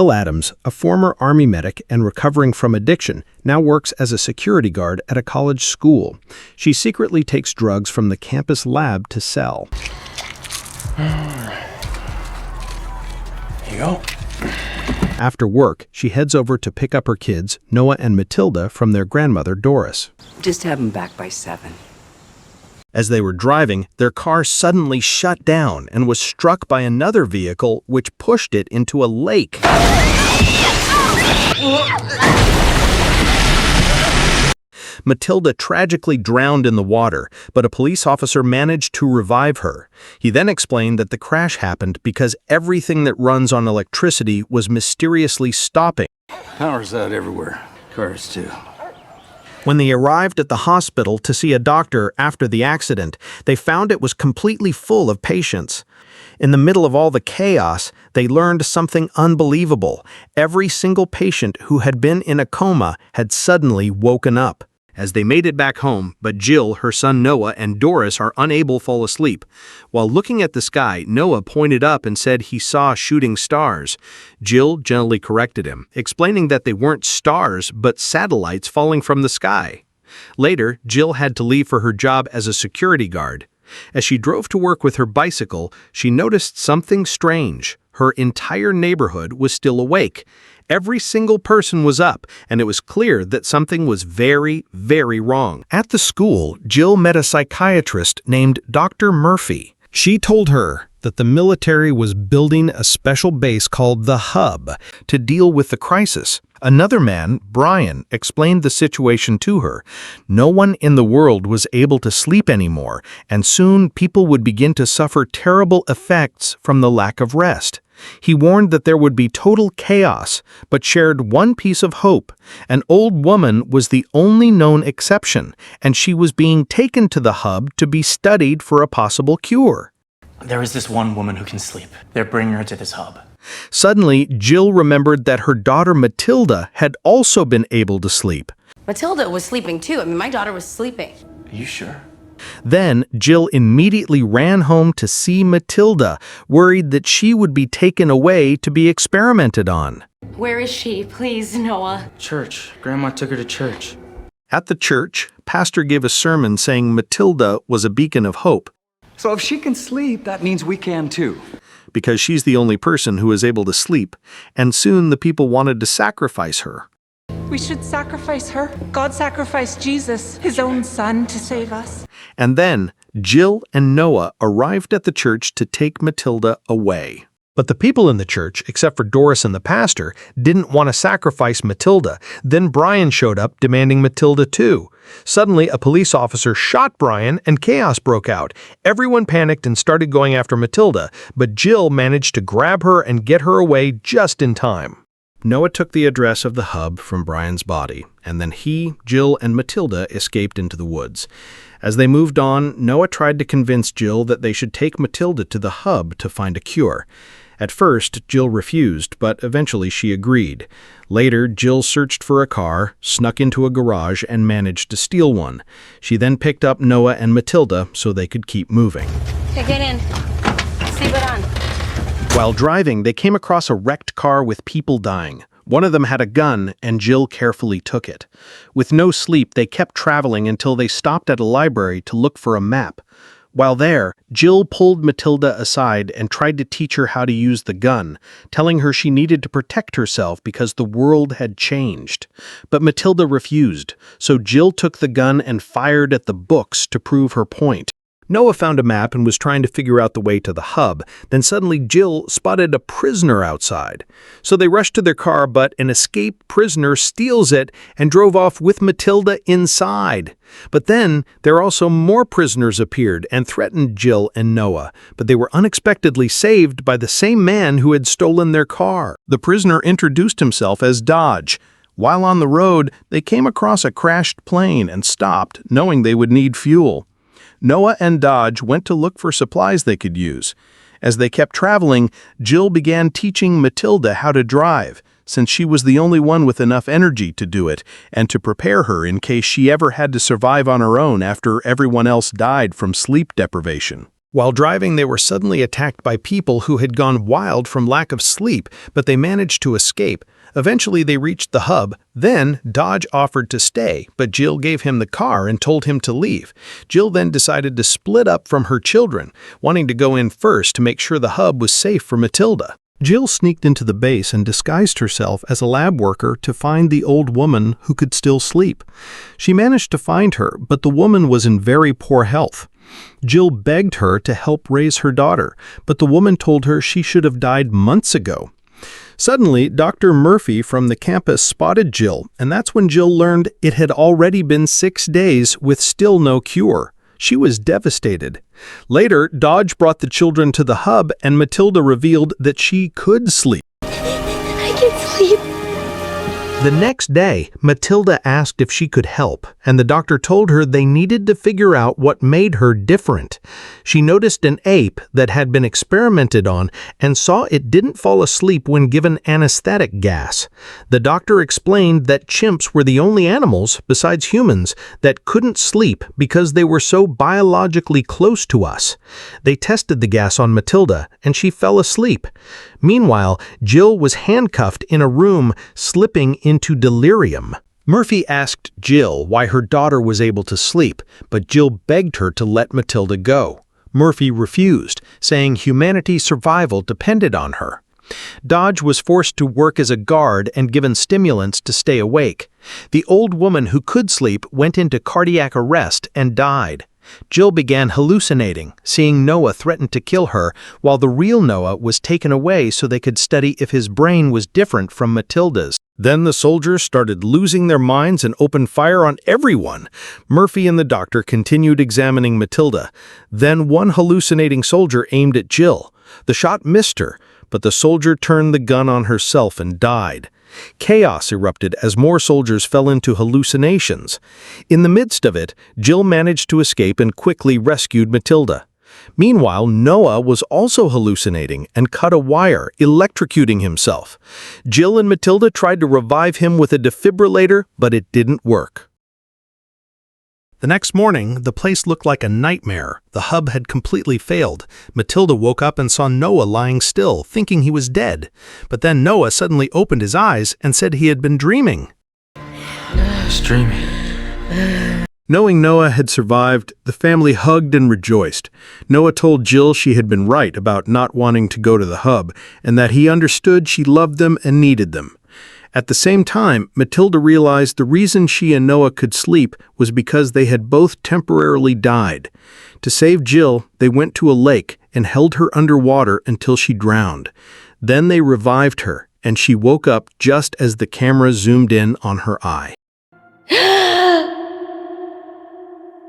Jill Adams, a former Army medic and recovering from addiction, now works as a security guard at a college school. She secretly takes drugs from the campus lab to sell. Here you go. After work, she heads over to pick up her kids, Noah and Matilda, from their grandmother, Doris. Just have them back by 7. As they were driving, their car suddenly shut down and was struck by another vehicle which pushed it into a lake. Matilda tragically drowned in the water, but a police officer managed to revive her. He then explained that the crash happened because everything that runs on electricity was mysteriously stopping. Power's out everywhere. Cars too. When they arrived at the hospital to see a doctor after the accident, they found it was completely full of patients. In the middle of all the chaos, they learned something unbelievable. Every single patient who had been in a coma had suddenly woken up. As they made it back home, but Jill, her son Noah, and Doris are unable to fall asleep. While looking at the sky, Noah pointed up and said he saw shooting stars. Jill gently corrected him, explaining that they weren't stars but satellites falling from the sky. Later, Jill had to leave for her job as a security guard. As she drove to work with her bicycle, she noticed something strange. Her entire neighborhood was still awake. Every single person was up, and it was clear that something was very, very wrong. At the school, Jill met a psychiatrist named Dr. Murphy. She told her that the military was building a special base called the Hub to deal with the crisis. Another man, Brian, explained the situation to her. No one in the world was able to sleep anymore, and soon people would begin to suffer terrible effects from the lack of rest. He warned that there would be total chaos, but shared one piece of hope. An old woman was the only known exception, and she was being taken to the Hub to be studied for a possible cure. There is this one woman who can sleep. They're bringing her to this hub. Suddenly, Jill remembered that her daughter Matilda had also been able to sleep. Matilda was sleeping too. My daughter was sleeping. Are you sure? Then, Jill immediately ran home to see Matilda, worried that she would be taken away to be experimented on. Where is she? Please, Noah. Church. Grandma took her to church. At the church, Pastor gave a sermon saying Matilda was a beacon of hope. So if she can sleep, that means we can too. Because she's the only person who is able to sleep, and soon the people wanted to sacrifice her. We should sacrifice her. God sacrificed Jesus, his own son, to save us. And then, Jill and Noah arrived at the church to take Matilda away. But the people in the church, except for Doris and the pastor, didn't want to sacrifice Matilda. Then Brian showed up demanding Matilda too. Suddenly, a police officer shot Brian and chaos broke out. Everyone panicked and started going after Matilda, but Jill managed to grab her and get her away just in time. Noah took the address of the Hub from Brian's body, and then he, Jill, and Matilda escaped into the woods. As they moved on, Noah tried to convince Jill that they should take Matilda to the Hub to find a cure. At first, Jill refused, but eventually she agreed. Later, Jill searched for a car, snuck into a garage, and managed to steal one. She then picked up Noah and Matilda so they could keep moving. Okay, get in. Sleep it on. While driving, they came across a wrecked car with people dying. One of them had a gun, and Jill carefully took it. With no sleep, they kept traveling until they stopped at a library to look for a map. While there, Jill pulled Matilda aside and tried to teach her how to use the gun, telling her she needed to protect herself because the world had changed. But Matilda refused, so Jill took the gun and fired at the books to prove her point. Noah found a map and was trying to figure out the way to the Hub. Then suddenly Jill spotted a prisoner outside. So they rushed to their car, but an escaped prisoner steals it and drove off with Matilda inside. But then there also more prisoners appeared and threatened Jill and Noah, but they were unexpectedly saved by the same man who had stolen their car. The prisoner introduced himself as Dodge. While on the road, they came across a crashed plane and stopped, knowing they would need fuel. Noah and Dodge went to look for supplies they could use. As they kept traveling, Jill began teaching Matilda how to drive, since she was the only one with enough energy to do it, and to prepare her in case she ever had to survive on her own after everyone else died from sleep deprivation. While driving, they were suddenly attacked by people who had gone wild from lack of sleep, but they managed to escape. Eventually, they reached the hub. Then, Dodge offered to stay, but Jill gave him the car and told him to leave. Jill then decided to split up from her children, wanting to go in first to make sure the hub was safe for Matilda. Jill sneaked into the base and disguised herself as a lab worker to find the old woman who could still sleep. She managed to find her, but the woman was in very poor health. Jill begged her to help raise her daughter, but the woman told her she should have died months ago. Suddenly, Dr. Murphy from the campus spotted Jill, and that's when Jill learned it had already been 6 days with still no cure. She was devastated. Later, Dodge brought the children to the hub, and Matilda revealed that she could sleep. I can sleep. The next day, Matilda asked if she could help, and the doctor told her they needed to figure out what made her different. She noticed an ape that had been experimented on and saw it didn't fall asleep when given anesthetic gas. The doctor explained that chimps were the only animals, besides humans, that couldn't sleep because they were so biologically close to us. They tested the gas on Matilda, and she fell asleep. Meanwhile, Jill was handcuffed in a room, slipping into delirium. Murphy asked Jill why her daughter was able to sleep, but Jill begged her to let Matilda go. Murphy refused, saying humanity's survival depended on her. Dodge was forced to work as a guard and given stimulants to stay awake. The old woman who could sleep went into cardiac arrest and died. Jill began hallucinating, seeing Noah threaten to kill her, while the real Noah was taken away so they could study if his brain was different from Matilda's. Then the soldiers started losing their minds and opened fire on everyone. Murphy and the doctor continued examining Matilda. Then one hallucinating soldier aimed at Jill. The shot missed her, but the soldier turned the gun on herself and died. Chaos erupted as more soldiers fell into hallucinations. In the midst of it, Jill managed to escape and quickly rescued Matilda. Meanwhile, Noah was also hallucinating and cut a wire, electrocuting himself. Jill and Matilda tried to revive him with a defibrillator, but it didn't work. The next morning, the place looked like a nightmare. The hub had completely failed. Matilda woke up and saw Noah lying still, thinking he was dead. But then Noah suddenly opened his eyes and said he had been dreaming. Just dreaming. Knowing Noah had survived, the family hugged and rejoiced. Noah told Jill she had been right about not wanting to go to the hub, and that he understood she loved them and needed them. At the same time, Matilda realized the reason she and Noah could sleep was because they had both temporarily died. To save Jill, they went to a lake and held her underwater until she drowned. Then they revived her, and she woke up just as the camera zoomed in on her eye.